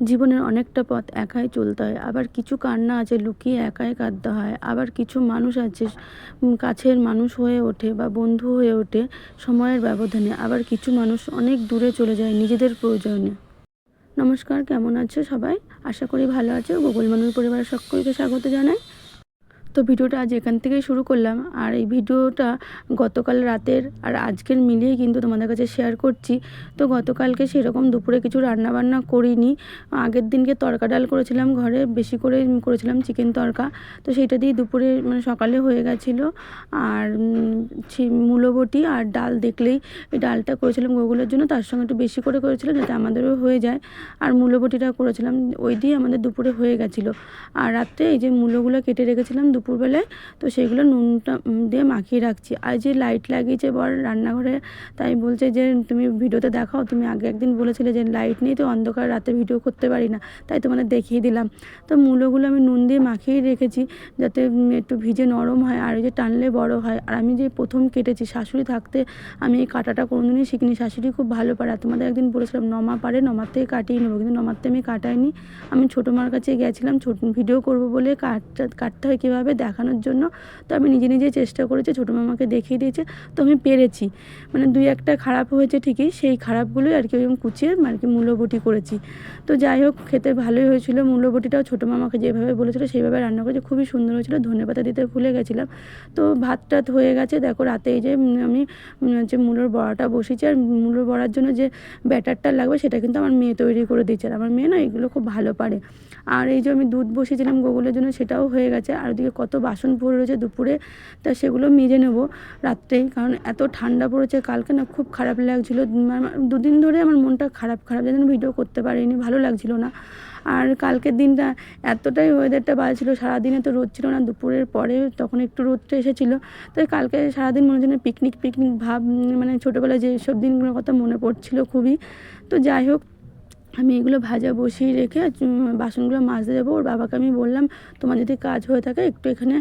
জীবনের অনেকটা পথ একাই চলতে হয়, আবার কিছু কান্না আছে লুকিয়ে একাই কাঁদতে হয়, আবার কিছু মানুষ আছে কাছের মানুষ হয়ে ওঠে বা বন্ধু হয়ে ওঠে সময়ের ব্যবধানে, আবার কিছু মানুষ অনেক দূরে চলে যায় নিজেদের প্রয়োজনে। নমস্কার, কেমন আছো সবাই? আশা করি ভালো আছো। গুগল মানুষ পরিবারের সকলকে স্বাগত জানাই। তো ভিডিওটা আজ এখান থেকেই শুরু করলাম, আর এই ভিডিওটা গতকাল রাতের আর আজকের মিলিয়ে কিন্তু তোমাদের কাছে শেয়ার করছি। তো গতকালকে সেরকম দুপুরে কিছু রান্নাবান্না করিনি। আগের দিনকে তড়কা ডাল করেছিলাম, ঘরে বেশি করে করেছিলাম চিকেন তড়কা। তো সেইটা দিয়ে দুপুরে মানে সকালে হয়ে গেছিলো। আর মূলো বটি আর ডাল, দেখলেই এই ডালটা করেছিলাম গোগুলোর জন্য, তার সঙ্গে একটু বেশি করে করেছিলাম যাতে আমাদেরও হয়ে যায়। আর মূলো বটিটা করেছিলাম, ওই দিয়ে আমাদের দুপুরে হয়ে গেছিলো। আর রাত্রে এই যে মূলোগুলো কেটে রেখেছিলাম দুপুরবেলায়, তো সেইগুলো নুনটা দিয়ে মাখিয়ে রাখছি। আর যে লাইট লাগিয়েছে বর রান্নাঘরে, তাই বলছে যে তুমি ভিডিওতে দেখাও, তুমি আগে একদিন বলেছিলে যে লাইট নেই তো অন্ধকার রাতে ভিডিও করতে পারি না, তাই তোমাদের দেখিয়ে দিলাম। তো মূলোগুলো আমি নুন দিয়ে মাখিয়ে রেখেছি যাতে একটু ভিজে নরম হয়, আর ওই যে টানলে বড় হয়। আর আমি যে প্রথম কেটেছি, শাশুড়ি থাকতে আমি এই কাটাটা কোনোদিনই শিখিনি। শাশুড়ি খুব ভালো পারে, আর তোমাদের একদিন বলেছিলাম নমা পারে, নমার থেকে কাটিয়ে নেবো, কিন্তু নমারতে আমি কাটাইনি। আমি ছোটো মার কাছে গেছিলাম ভিডিও করব বলে কাটতে হয় কীভাবে দেখানোর জন্য। তো আমি নিজে নিজে চেষ্টা করেছি, ছোটো মামাকে দেখিয়ে দিয়েছে, তো আমি পেরেছি। মানে দুই একটা খারাপ হয়েছে ঠিকই, সেই খারাপগুলোই আর কি ওই কুচিয়ে আর কি মূলো বটি করেছি। তো যাই হোক, খেতে ভালোই হয়েছিল। মূলো বটিটাও ছোটো মামাকে যেভাবে বলেছিল সেইভাবে রান্না করেছি, খুবই সুন্দর হয়েছিল। ধনেপাতা দিতে ভুলে গেছিলাম। তো ভাত টাত হয়ে গেছে, দেখো রাতে এই যে আমি যে মূলোর বড়াটা বসিয়েছি। আর মূলোর বড়ার জন্য যে ব্যাটারটা লাগবে সেটা কিন্তু আমার মেয়ে তৈরি করে দিচ্ছে, আর আমার মেয়ে না এগুলো খুব ভালো পারে। আর এই যে আমি দুধ বসিয়েছিলাম গোগুলের জন্য, সেটাও হয়ে গেছে। আর ওদিকে কত বাসন পড়ে রয়েছে দুপুরে, তা সেগুলো মেজে নেব রাত্রেই, কারণ এত ঠান্ডা পড়েছে। কালকে না খুব খারাপ লাগছিলো, দুদিন ধরে আমার মনটা খারাপ যেন ভিডিও করতে পারিনি, ভালো লাগছিল না। আর কালকের দিনটা এতটাই ওয়েদারটা ভালো ছিল, সারাদিনে তো রোদ ছিল না, দুপুরের পরে তখন একটু রোদটা এসেছিলো। তাই কালকে সারাদিন মনে হচ্ছে পিকনিক পিকনিক ভাব, মানে ছোটোবেলায় যে সব দিনগুলোর কথা মনে পড়ছিল খুবই। তো যাই হোক, আমি এগুলো ভাজা বসিয়ে রেখে বাসনগুলো মাজতে যাবো। ওর বাবাকে আমি বললাম, তোমার যদি কাজ হয়ে থাকে একটু এখানে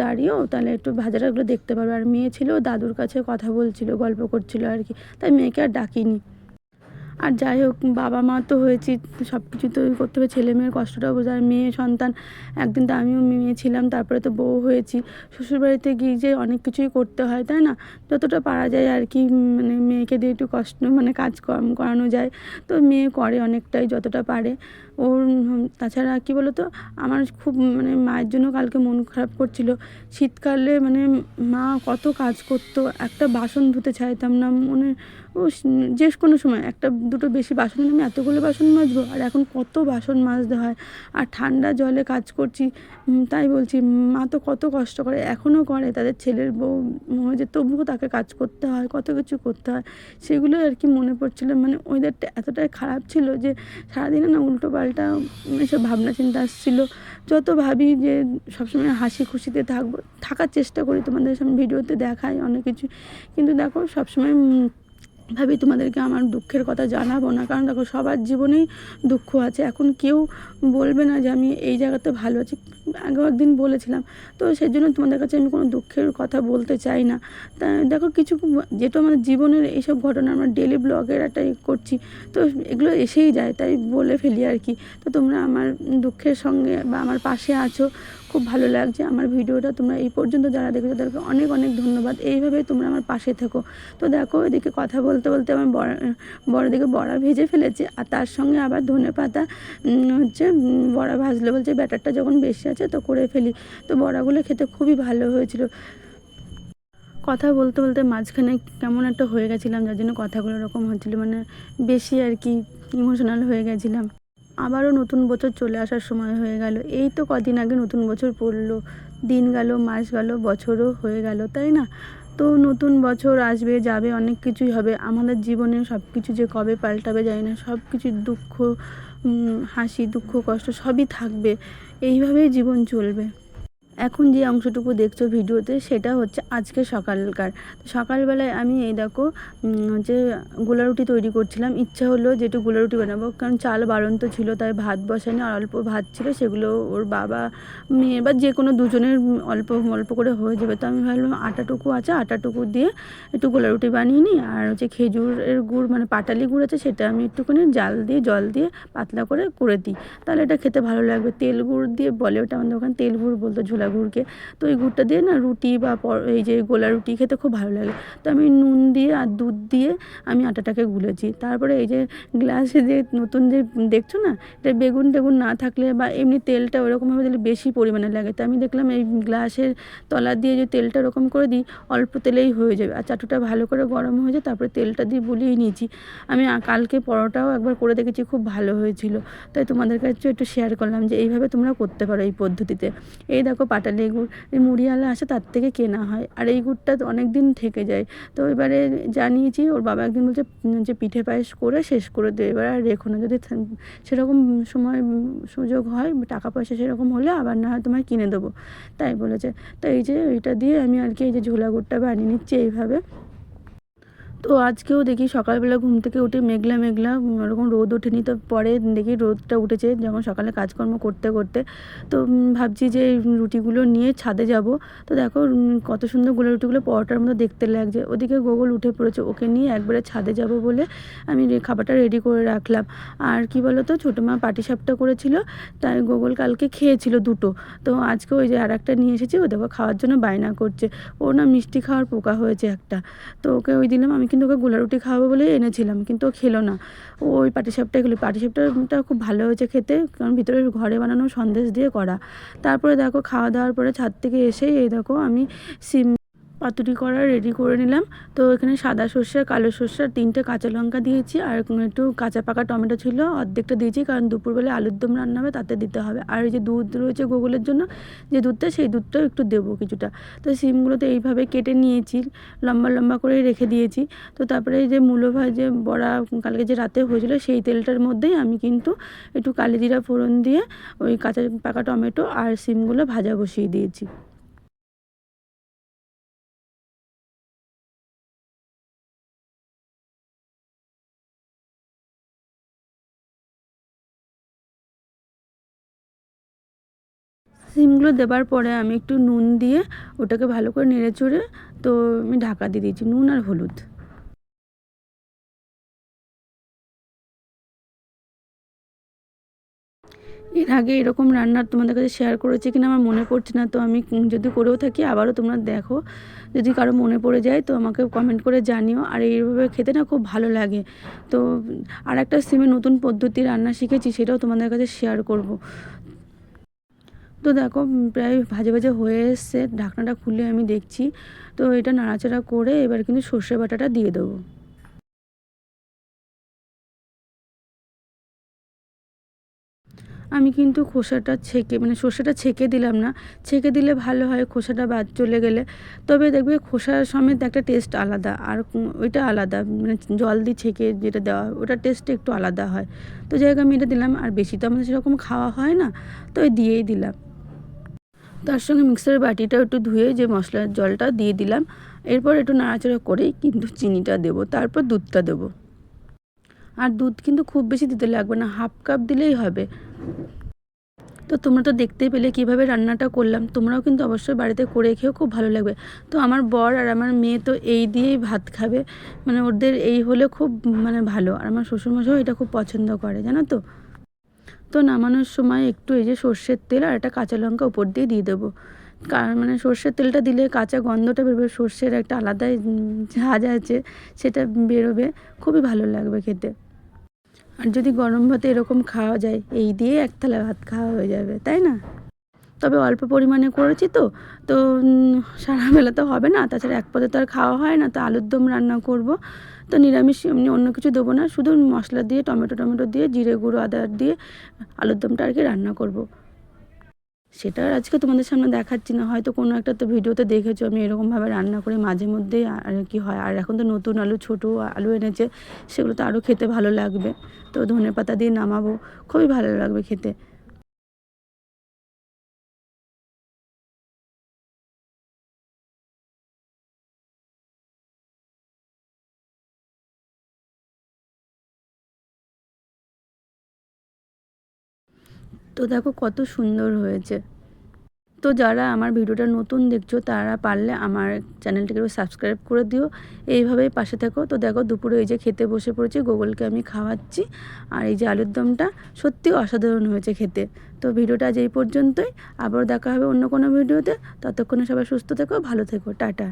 দাঁড়িয়েও, তাহলে একটু ভাজাটাগুলো দেখতে পারবে। আর মেয়ে ছিল দাদুর কাছে কথা বলছিল, গল্প করছিল আর কি, তাই মেয়েকে আর ডাকিনি। আর যাই হোক, বাবা মা তো হয়েছি, সব কিছু তো করতে হবে, ছেলে মেয়ের কষ্টটাও বোঝা। আর মেয়ে সন্তান, একদিন তো আমিও মেয়ে ছিলাম, তারপরে তো বউ হয়েছি। শ্বশুরবাড়িতে গিয়ে যে অনেক কিছুই করতে হয়, তাই না? যতটা পারা যায় আর কি, মানে মেয়েকে দিয়ে একটু কষ্ট মানে কাজ কম করানো যায়, তো মেয়ে করে অনেকটাই যতটা পারে ওর। তাছাড়া কী বলো তো, আমার খুব মানে মায়ের জন্য কালকে মন খারাপ করছিল। শীতকালে মানে মা কত কাজ করতো, একটা বাসন ধুতে চাইতাম না, মনে ও যে কোনো সময় একটা দুটো বেশি বাসন, আমি এতগুলো বাসন মাজবো, আর এখন কত বাসন মাজতে হয়। আর ঠান্ডা জলে কাজ করছি, তাই বলছি মা তো কত কষ্ট করে, এখনও করে, তাদের ছেলের বউ হয়েছে তবুও তাকে কাজ করতে হয়, কত কিছু করতে হয়। সেগুলো আর কি মনে পড়ছিল। মানে ওয়েদারটা এতটাই খারাপ ছিল যে সারাদিনে না উল্টো পাল্টা এসব ভাবনা চিন্তা আসছিলো। যত ভাবি যে সবসময় হাসি খুশিতে থাকার চেষ্টা করি, তোমাদের সামনে ভিডিওতে দেখাই অনেক কিছু, কিন্তু দেখো সবসময় ভাবি তোমাদেরকে আমার দুঃখের কথা জানাবো না, কারণ দেখো সবার জীবনেই দুঃখ আছে। এখন কেউ বলবে না যে আমি এই জায়গাতে ভালো আছি, আগেও একদিন বলেছিলাম। তো সেই জন্য তোমাদের কাছে আমি কোনো দুঃখের কথা বলতে চাই না। তা দেখো কিছু যেটা আমাদের জীবনের এইসব ঘটনা, আমরা ডেলি ব্লগের একটা করছি, তো এগুলো এসেই যায়, তাই বলে ফেলি আর কি। তো তোমরা আমার দুঃখের সঙ্গে বা আমার পাশে আছো, খুব ভালো লাগছে। আমার ভিডিওটা তোমরা এই পর্যন্ত যারা দেখেছো তাদেরকে অনেক অনেক ধন্যবাদ। এইভাবেই তোমরা আমার পাশে থেকো। তো দেখো এদিকে কথা বলতে বলতে আমার বড় দিকে বড়া ভেজে ফেলেছে, আর তার সঙ্গে আবার ধনেপাতা হচ্ছে বড়া ভাজলো, বলছে ব্যাটারটা যখন বেশি আছে তো করে ফেলি। তো বড়াগুলো খেতে খুবই ভালো হয়েছিল। কথা বলতে বলতে মাঝখানে কেমন একটা হয়ে গেছিলাম, যার জন্য কথাগুলো এরকম হচ্ছিলো, মানে বেশি আর কি ইমোশনাল হয়ে গেছিলাম। আবারও নতুন বছর চলে আসার সময় হয়ে গেল। এই তো কদিন আগে নতুন বছর পড়লো, দিন গেল, মাস গেল, বছরও হয়ে গেল, তাই না? তো নতুন বছর আসবে যাবে, অনেক কিছুই হবে আমাদের জীবনে। সব কিছু যে কবে পাল্টাবে জানি না, সব কিছু দুঃখ, হাসি, দুঃখ, কষ্ট সবই থাকবে, এইভাবেই জীবন চলবে। এখন যে অংশটুকু দেখছো ভিডিওতে সেটা হচ্ছে আজকে সকালকার। সকালবেলায় আমি এই দেখো যে গোলা রুটি তৈরি করছিলাম। ইচ্ছা হলো যে একটু গোলা রুটি বানাবো, কারণ চাল বাড়ন্ত ছিল, তাই ভাত বসায়নি, আর অল্প ভাত ছিল, সেগুলো ওর বাবা মেয়ে বা যে কোনো দুজনের অল্প অল্প করে হয়ে যাবে। তো আমি ভাবলাম আটাটুকু আছে, আটাটুকু দিয়ে একটু গোলা রুটি বানিয়ে নিই। আর হচ্ছে খেজুরের গুড় মানে পাটালি গুড় আছে, সেটা আমি একটুখানি জল দিয়ে পাতলা করে দিই, তাহলে এটা খেতে ভালো লাগবে। তেল গুড় দিয়ে বলে ওটা, আমাদের ওখানে তেল গুড় বলতো, ঝোলা গুড়কে। তো ওই গুড়টা দিয়ে না রুটি বা এই যে গোলা রুটি খেতে খুব ভালো লাগে। তো আমি নুন দিয়ে আর দুধ দিয়ে আমি আটাটাকে গুলেছি। তারপরে এই যে গ্লাসে যে নতুন যে দেখছো না, এটা বেগুন টেগুন না থাকলে বা এমনি তেলটা ওরকমভাবে দিলে বেশি পরিমাণে লাগে। তো আমি দেখলাম এই গ্লাসের তলা দিয়ে যে তেলটা ওরকম করে দিই, অল্প তেলেই হয়ে যাবে। আর চাটুটা ভালো করে গরম হয়ে যায়, তারপরে তেলটা দিয়ে বুলিয়ে নিয়েছি। আমি কালকে পরোটাও একবার করে দেখেছি, খুব ভালো হয়েছিল। তাই তোমাদের কাছে একটু শেয়ার করলাম যে এইভাবে তোমরা করতে পারো এই পদ্ধতিতে। এই দেখো পাটালি গুড়, এই মুড়িওয়ালা আসে তার থেকে কেনা হয়, আর এই গুড়টা তো অনেক দিন থেকে যায়। তো এবারে জানিয়েছি, ওর বাবা একদিন বলছে যে পিঠে পায়েস করে শেষ করে দেবে, এবার আর রেখো না, যদি সেরকম সময় সুযোগ হয়, টাকা পয়সা সেরকম হলে আবার না হয় তোমায় কিনে দেবো, তাই বলেছে। তো এই যে এইটা দিয়ে আমি আর কি এই যে ঝোলা গুড়টা বানিয়ে নিচ্ছি এইভাবে। তো আজকেও দেখি সকালবেলা ঘুম থেকে উঠে মেঘলা মেঘলা, ওরকম রোদ ওঠেনি, তো পরে দেখি রোদটা উঠেছে যখন সকালে কাজকর্ম করতে করতে। তো ভাবছি যে রুটিগুলো নিয়ে ছাদে যাব। তো দেখো কত সুন্দর গোলা রুটিগুলো পরোটার মতো দেখতে লাগছে। ওদিকে গোগল উঠে পড়েছে, ওকে নিয়ে একবারে ছাদে যাব বলে আমি খাবারটা রেডি করে রাখলাম। আর কি বলো তো, ছোটো মা পাটিসাপটা করেছিল, তাই গোগল কালকে খেয়েছিল দুটো। তো আজকে ওই যে আর একটা নিয়ে এসেছি, ও দেখো খাওয়ার জন্য বায়না করছে। ও না মিষ্টি খাওয়ার পোকা হয়েছে একটা, তো ওকে ওই দিলাম। আমি কিন্তু ওকে গোলা রুটি খাওয়াবো বলেই এনেছিলাম, কিন্তু ও খেলো না, ও ওই পাটিসাপটাই খেলো। পাটিসাপটাটা খুব ভালো হয়েছে খেতে, কারণ ভিতরে ঘরে বানানো সন্দেশ দিয়ে করা। তারপরে দেখো খাওয়া দাওয়ার পরে ছাদ থেকে এসেই এই দেখো আমি সিম পাতুরি করা রেডি করে নিলাম। তো এখানে সাদা সর্ষে, কালো সর্ষে, 3টে কাঁচা লঙ্কা দিয়েছি, আর একটু কাঁচা পাকা টমেটো ছিল, অর্ধেকটা দিয়েছি, কারণ দুপুরবেলা আলুর দম রান্না হবে, তাতে দিতে হবে। আর এই যে দুধ রয়েছে গোগলের জন্য, যে দুধটা, সেই দুধটাও একটু দেবো কিছুটা। তো সিমগুলো তো এইভাবে কেটে নিয়েছি, লম্বা লম্বা করে রেখে দিয়েছি। তো তারপরে এই যে মূলো ভাজে বড়া কালকে যে রাতে হয়েছিল, সেই তেলটার মধ্যেই আমি কিন্তু একটু কালি জিরা ফোড়ন দিয়ে ওই কাঁচা পাকা টমেটো আর সিমগুলো ভাজা বসিয়ে দিয়েছি। সিমগুলো দেবার পরে আমি একটু নুন দিয়ে ওটাকে ভালো করে নেড়ে চড়ে, তো আমি ঢাকা দিয়ে দিয়েছি, নুন আর হলুদ। এর আগে এরকম রান্না তোমাদের কাছে শেয়ার করেছি কিনা আমার মনে পড়ছে না, তো আমি যদি করেও থাকি আবারও তোমরা দেখো, যদি কারো মনে পড়ে যায় তো আমাকে কমেন্ট করে জানিও। আর এইভাবে খেতে না খুব ভালো লাগে। তো আর একটা সিমের নতুন পদ্ধতি রান্না শিখেছি, সেটাও তোমাদের কাছে শেয়ার করব। তো দেখো প্রায় ভাজে ভাজে হয়ে এসছে, ঢাকনাটা খুলে আমি দেখছি। তো এটা নাড়াচাড়া করে এবার কিন্তু সর্ষে বাটাটা দিয়ে দেবো। আমি কিন্তু খোসাটা ছেঁকে মানে সর্ষেটা ছেঁকে দিলাম না, ছেঁকে দিলে ভালো হয় খোসাটা বাদ চলে গেলে। তবে দেখবে খোসা সমেত একটা টেস্ট আলাদা, আর ওইটা আলাদা, মানে জল দিয়ে ছেঁকে যেটা দেওয়া হয় ওটার টেস্টটা একটু আলাদা হয়। তো যাই হোক আমি এটা দিলাম, আর বেশি তো আমাদের সেরকম খাওয়া হয় না, তো ওই দিয়েই দিলাম। তার সঙ্গে মিক্সারের বাটিটাও একটু ধুয়ে যে মশলার জলটা দিয়ে দিলাম। এরপর একটু নাড়াচাড়া করেই কিন্তু চিনিটা দেবো, তারপর দুধটা দেবো। আর দুধ কিন্তু খুব বেশি দিতে লাগবে না, হাফ কাপ দিলেই হবে। তো তোমরা তো দেখতেই পেলে কীভাবে রান্নাটা করলাম, তোমরাও কিন্তু অবশ্যই বাড়িতে করে খেয়েও খুব ভালো লাগবে। তো আমার বর আর আমার মেয়ে তো এই দিয়েই ভাত খাবে, মানে ওদের এই হলে খুব মানে ভালো। আর আমার শ্বশুরমশাইও এটা খুব পছন্দ করে, জানো তো। তো নামানোর সময় একটু এই যে সর্ষের তেল আর একটা কাঁচা লঙ্কা উপর দিয়ে দিয়ে দেবো, কারণ মানে সর্ষের তেলটা দিলে কাঁচা গন্ধটা বেরোবে, সর্ষের একটা আলাদাই ঝাঁজ আছে, সেটা বেরোবে, খুবই ভালো লাগবে খেতে। আর যদি গরম ভাতে এরকম খাওয়া যায়, এই দিয়ে এক থালা ভাত খাওয়া হয়ে যাবে, তাই না? তবে অল্প পরিমাণে করেছি তো, তো সারা বেলা তো হবে না, তাছাড়া এক পদে তো আর খাওয়া হয় না। তো আলুর দম রান্না করব, তো নিরামিষ, এমনি অন্য কিছু দেবো না, শুধু মশলা দিয়ে টমেটো টমেটো দিয়ে জিরে গুঁড়ো আদা দিয়ে আলুর দমটা আর কি রান্না করব। সেটা আর আজকে তোমাদের সামনে দেখাচ্ছি না, হয়তো কোনো একটা তো ভিডিওতে দেখেছো আমি এরকমভাবে রান্না করে মাঝে মধ্যেই আর কি হয়। আর এখন তো নতুন আলু, ছোটো আলু এনেছে, সেগুলো তো আরও খেতে ভালো লাগবে। তো ধনেপাতা দিয়ে নামাবো, খুবই ভালো লাগবে খেতে। তো দেখো কত সুন্দর হয়েছে। তো যারা আমার ভিডিওটা নতুন দেখছো তারা পারলে আমার চ্যানেলটিকে সাবস্ক্রাইব করে দিও, এইভাবেই পাশে থাকো। তো দেখো দুপুরে এই যে খেতে বসে পড়েছি, গোগলকে আমি খাওয়াচ্ছি। আর এই যে আলুর দমটা সত্যি অসাধারণ হয়েছে খেতে। তো ভিডিওটা আজ এই পর্যন্তই, আবার দেখা হবে অন্য কোনো ভিডিওতে। ততক্ষণে সবাই সুস্থ থেকো, ভালো থেকো, টাটা।